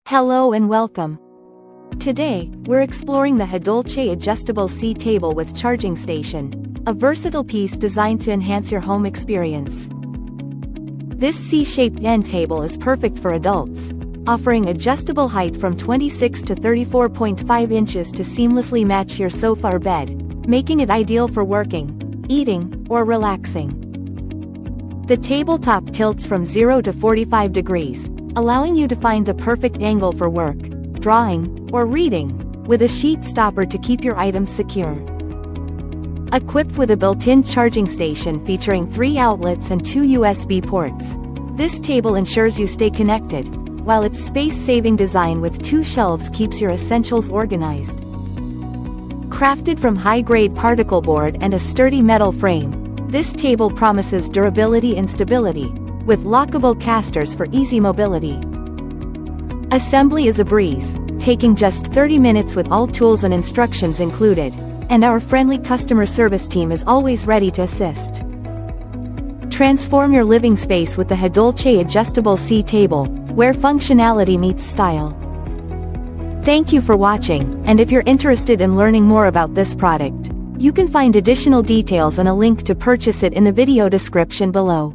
Hello and welcome. Today, we're exploring the Hadulcet Adjustable C Table with charging station, a versatile piece designed to enhance your home experience. This C-shaped end table is perfect for adults, offering adjustable height from 26 to 34.5 inches to seamlessly match your sofa or bed, making it ideal for working, eating, or relaxing. The tabletop tilts from 0 to 45 degrees, allowing you to find the perfect angle for work, drawing, or reading, with a sheet stopper to keep your items secure. Equipped with a built-in charging station featuring 3 outlets and 2 USB ports, this table ensures you stay connected, while its space-saving design with 2 shelves keeps your essentials organized. Crafted from high-grade particle board and a sturdy metal frame, this table promises durability and stability, with lockable casters for easy mobility. Assembly is a breeze, taking just 30 minutes with all tools and instructions included, and our friendly customer service team is always ready to assist. Transform your living space with the Hadulcet Adjustable C Table, where functionality meets style. Thank you for watching, and if you're interested in learning more about this product, you can find additional details and a link to purchase it in the video description below.